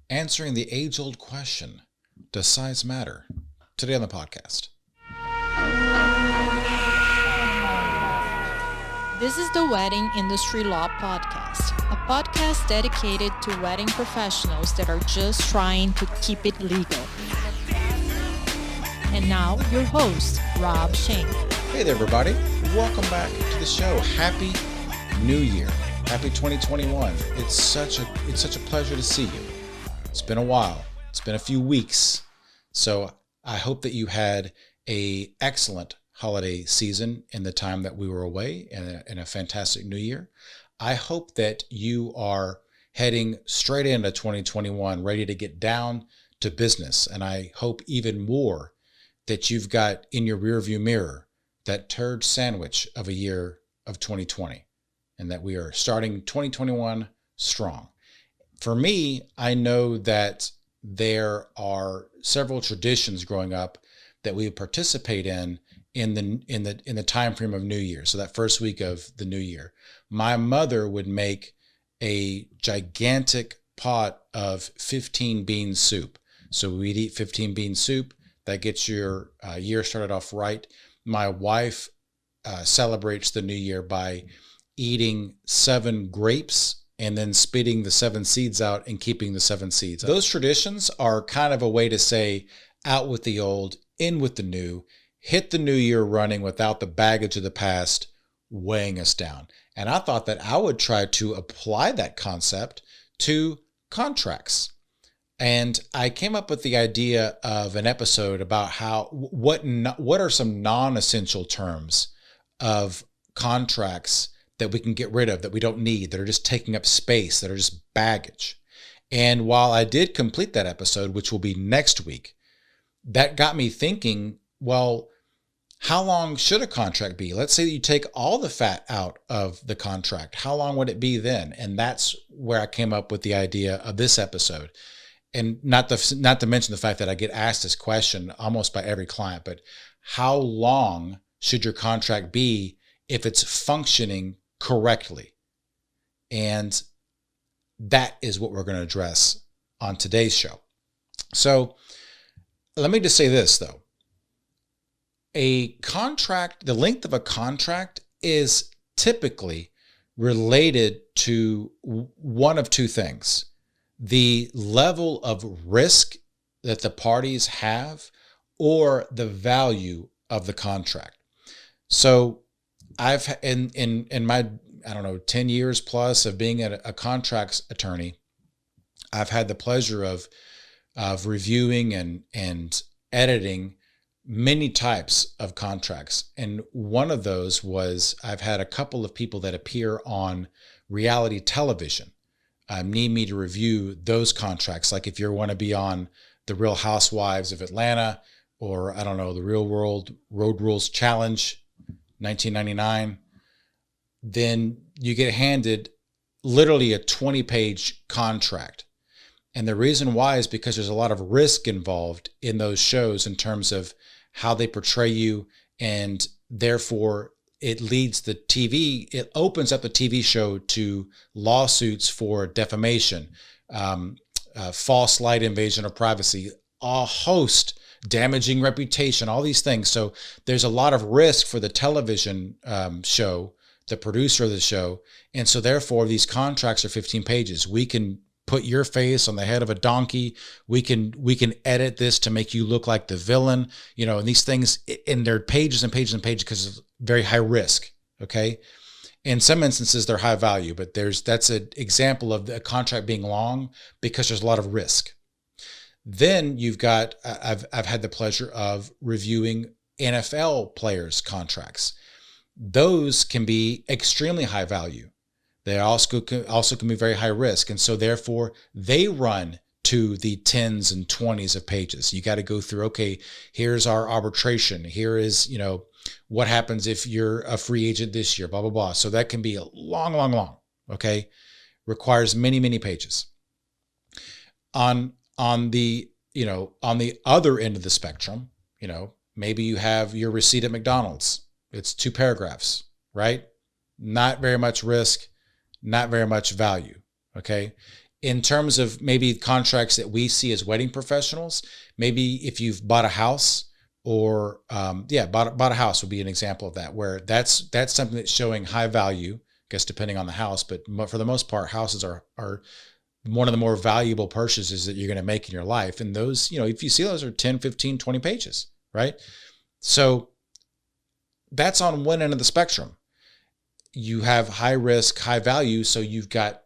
answering the age-old question, does size matter? Today on the podcast. This is the Wedding Industry Law Podcast, a podcast dedicated to wedding professionals that are just trying to keep it legal. And now, your host, Rob Shank. Hey there, everybody. Welcome back to the show. Happy New Year. Happy 2021. It's such a pleasure to see you. It's been a while. It's been a few weeks. So I hope that you had an excellent holiday season in the time that we were away and a fantastic new year. I hope that you are heading straight into 2021 ready to get down to business. And I hope even more that you've got in your rearview mirror that turd sandwich of a year of 2020 and that we are starting 2021 strong. For me, I know that there are several traditions growing up that we participate in the time frame of New Year. So that first week of the New Year, my mother would make a gigantic pot of 15 bean soup. So we'd eat 15 bean soup. That gets your year started off right. My wife celebrates the New Year by eating 7 grapes and then spitting the 7 seeds out and keeping the 7 seeds. Those traditions are kind of a way to say out with the old, in with the new, hit the new year running without the baggage of the past weighing us down. And I thought that I would try to apply that concept to contracts. And I came up with the idea of an episode about what are some non-essential terms of contracts that we can get rid of, that we don't need, that are just taking up space, that are just baggage. And while I did complete that episode, which will be next week, that got me thinking, well, how long should a contract be? Let's say that you take all the fat out of the contract. How long would it be then? And that's where I came up with the idea of this episode. And not to mention the fact that I get asked this question almost by every client, but how long should your contract be if it's functioning correctly? And that is what we're going to address on today's show. So let me just say this, though. A contract, the length of a contract is typically related to one of two things: the level of risk that the parties have or the value of the contract. So I've in my 10 years plus of being a contracts attorney, I've had the pleasure of reviewing and editing many types of contracts. And one of those was I've had a couple of people that appear on reality television need me to review those contracts. Like if you want to be on The Real Housewives of Atlanta, or the Real World Road Rules Challenge 1999, then you get handed literally a 20-page contract. And the reason why is because there's a lot of risk involved in those shows in terms of how they portray you, and therefore it opens up the TV show to lawsuits for defamation, false light invasion of privacy, a host, damaging reputation, all these things. So there's a lot of risk for the television show, the producer of the show. And so therefore these contracts are 15 pages. We can put your face on the head of a donkey. We can edit this to make you look like the villain, and these things, and they're pages and pages and pages because it's very high risk. Okay. In some instances, they're high value, but that's an example of a contract being long because there's a lot of risk. Then you've got, I've had the pleasure of reviewing NFL players' contracts. Those can be extremely high value. They also can be very high risk. And so therefore they run to the 10s and 20s of pages. You got to go through, okay, here's our arbitration. Here is, what happens if you're a free agent this year, blah, blah, blah. So that can be a long, okay? Requires many, many pages. On the other end of the spectrum, maybe you have your receipt at McDonald's. It's 2 paragraphs, right? Not very much risk, not very much value. Okay. In terms of maybe contracts that we see as wedding professionals, maybe if you've bought a house or bought a house would be an example of that, where that's something that's showing high value, I guess depending on the house, but for the most part, houses are one of the more valuable purchases that you're going to make in your life. And those, if you see those are 10, 15, 20 pages, right? So that's on one end of the spectrum. You have high risk, high value. So you've got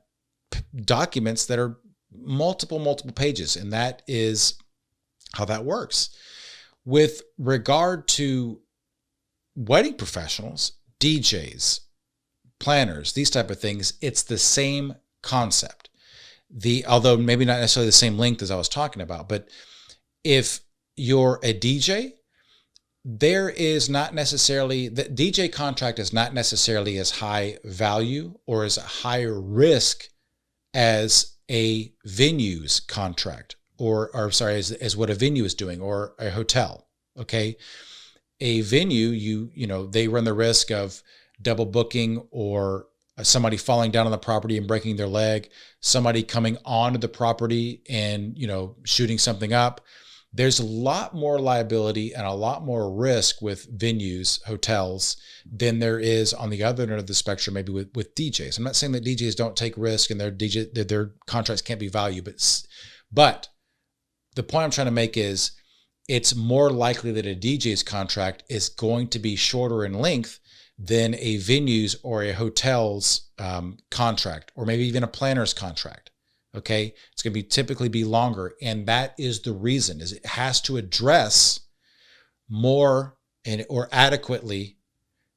documents that are multiple pages. And that is how that works. With regard to wedding professionals, DJs, planners, these type of things, it's the same concept. Although maybe not necessarily the same length as I was talking about, but if you're a DJ, there is not necessarily, the DJ contract is not necessarily as high value or as higher risk as a venue's contract as what a venue is doing, or a hotel. Okay. A venue, they run the risk of double booking, or somebody falling down on the property and breaking their leg, somebody coming onto the property and, shooting something up. There's a lot more liability and a lot more risk with venues, hotels, than there is on the other end of the spectrum, maybe with DJs. I'm not saying that DJs don't take risk and their contracts can't be valued, but the point I'm trying to make is it's more likely that a DJ's contract is going to be shorter in length than a venue's or a hotel's contract, or maybe even a planner's contract. Okay, it's going to typically be longer, and that is the reason, is it has to address more or adequately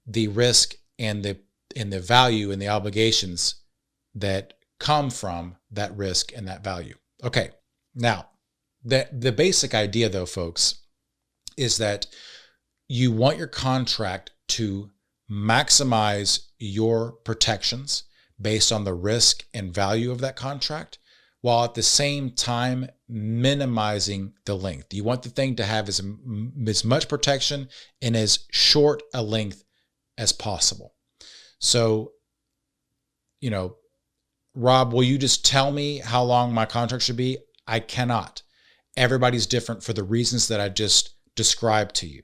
the risk and the value and the obligations that come from that risk and that value. Okay, now the basic idea, though, folks, is that you want your contract to maximize your protections based on the risk and value of that contract, while at the same time minimizing the length. You want the thing to have as much protection in as short a length as possible. So, Rob, will you just tell me how long my contract should be? I cannot. Everybody's different for the reasons that I just described to you.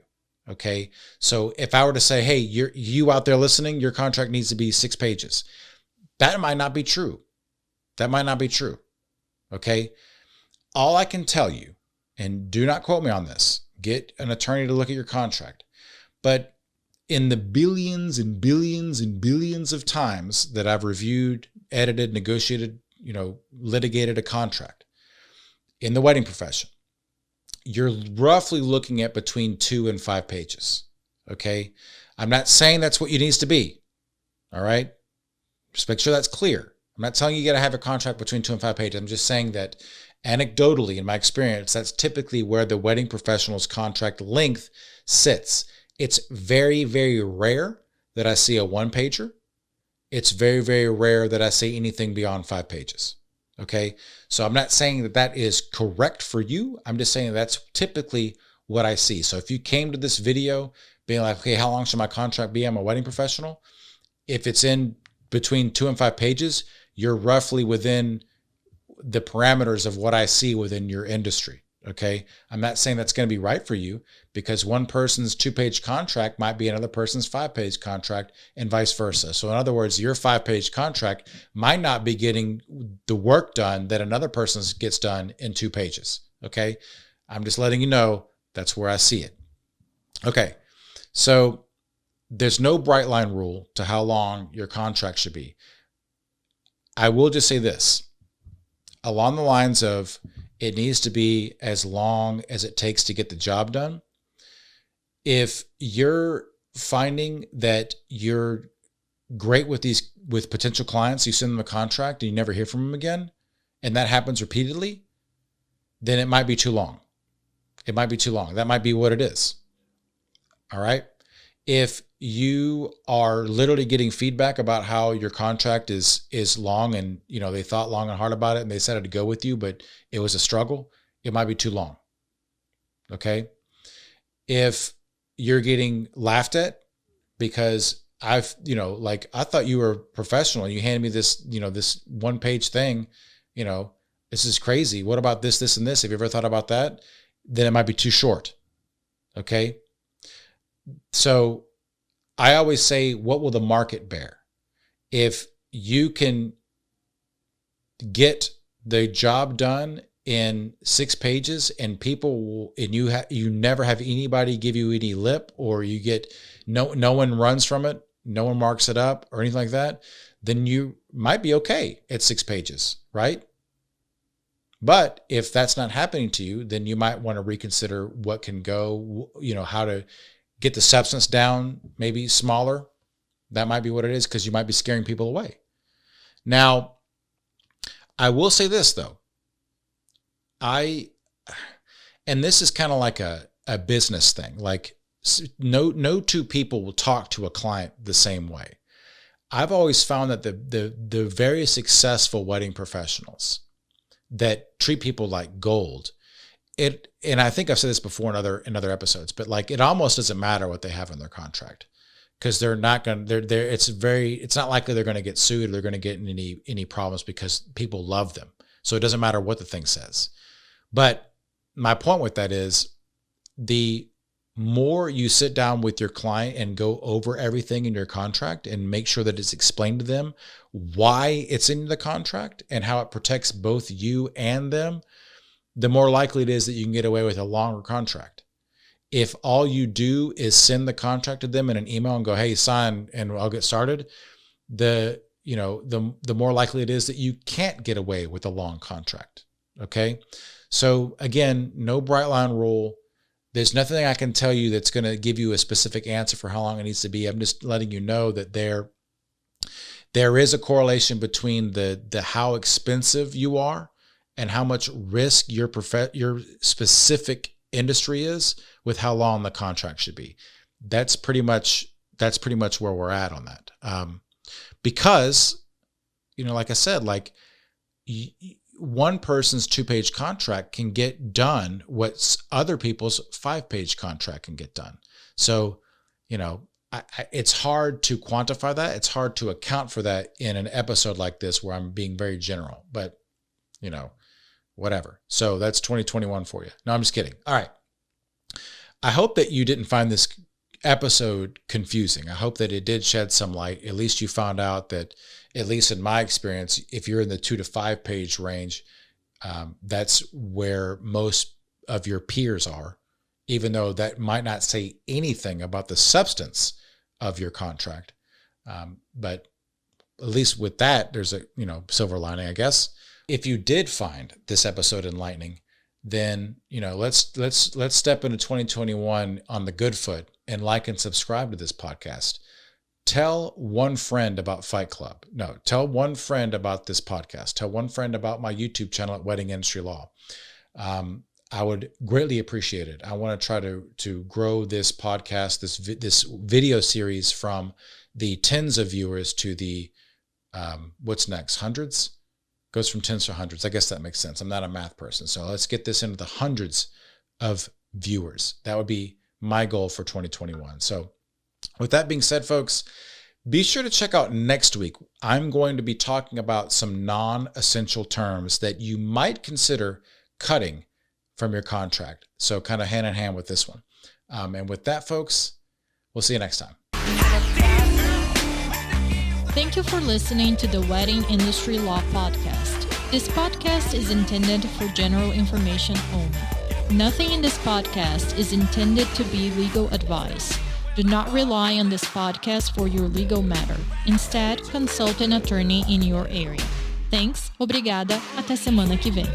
Okay. So if I were to say, hey, you out there listening, your contract needs to be 6 pages. That might not be true. Okay. All I can tell you, and do not quote me on this, get an attorney to look at your contract, but in the billions and billions and billions of times that I've reviewed, edited, negotiated, litigated a contract in the wedding profession, you're roughly looking at between 2 and 5 pages. Okay. I'm not saying that's what it needs to be. All right. Just make sure that's clear. I'm not telling you got to have a contract between 2 and 5 pages. I'm just saying that anecdotally, in my experience, that's typically where the wedding professional's contract length sits. It's very, very rare that I see a 1-pager. It's very, very rare that I see anything beyond 5 pages. Okay. So I'm not saying that that is correct for you. I'm just saying that's typically what I see. So if you came to this video being like, okay, how long should my contract be? I'm a wedding professional. If it's in between 2 and 5 pages, you're roughly within the parameters of what I see within your industry. Okay. I'm not saying that's going to be right for you, because one person's 2-page contract might be another person's 5-page contract, and vice versa. So in other words, your 5-page contract might not be getting the work done that another person's gets done in 2 pages. Okay. I'm just letting you know that's where I see it. Okay. So there's no bright line rule to how long your contract should be. I will just say this, along the lines of it needs to be as long as it takes to get the job done. If you're finding that you're great with potential clients, you send them a contract and you never hear from them again, and that happens repeatedly, then it might be too long. That might be what it is. All right. If you are literally getting feedback about how your contract is long, and they thought long and hard about it and they decided to go with you, but it was a struggle, it might be too long. Okay. If you're getting laughed at because I thought you were professional, you handed me this, this 1-page thing, this is crazy. What about this, this, and this? Have you ever thought about that? Then it might be too short. Okay. So I always say, what will the market bear? If you can get the job done in 6 pages and you never have anybody give you any lip, or you get no one runs from it, no one marks it up or anything like that, then you might be okay at 6 pages, right? But if that's not happening to you, then you might want to reconsider what can go, how to get the substance down, maybe smaller. That might be what it is, because you might be scaring people away. Now, I will say this though. And this is kind of like a business thing. Like no two people will talk to a client the same way. I've always found that the very successful wedding professionals that treat people like gold, and I think I've said this before in other episodes, but like it almost doesn't matter what they have in their contract, because they're not going to, it's not likely they're going to get sued or they're going to get in any problems, because people love them. So it doesn't matter what the thing says. But my point with that is, the more you sit down with your client and go over everything in your contract and make sure that it's explained to them why it's in the contract and how it protects both you and them, the more likely it is that you can get away with a longer contract. If all you do is send the contract to them in an email and go, hey, sign and I'll get started, the more likely it is that you can't get away with a long contract. Okay. So again, no bright line rule. There's nothing I can tell you that's going to give you a specific answer for how long it needs to be. I'm just letting you know that there is a correlation between the how expensive you are and how much risk your specific industry is with how long the contract should be. That's pretty much where we're at on that. Because, like I said, like one person's 2-page contract can get done what other people's 5-page contract can get done. So, it's hard to quantify that. It's hard to account for that in an episode like this where I'm being very general, but whatever. So that's 2021 for you. No, I'm just kidding. All right. I hope that you didn't find this episode confusing. I hope that it did shed some light. At least you found out that, at least in my experience, if you're in the 2 to 5 page range, that's where most of your peers are, even though that might not say anything about the substance of your contract. But at least with that, there's a silver lining, I guess. If you did find this episode enlightening, then let's step into 2021 on the good foot and like and subscribe to this podcast. Tell one friend about Fight Club. No, tell one friend about this podcast. Tell one friend about my YouTube channel at Wedding Industry Law. I would greatly appreciate it. I want to try to grow this podcast, this video series, from the tens of viewers to the what's next, hundreds? Goes from tens to hundreds. I guess that makes sense. I'm not a math person. So let's get this into the hundreds of viewers. That would be my goal for 2021. So with that being said, folks, be sure to check out next week. I'm going to be talking about some non-essential terms that you might consider cutting from your contract. So kind of hand in hand with this one. And with that, folks, we'll see you next time. Thank you for listening to the Wedding Industry Law Podcast. This podcast is intended for general information only. Nothing in this podcast is intended to be legal advice. Do not rely on this podcast for your legal matter. Instead, consult an attorney in your area. Thanks, obrigada, até semana que vem.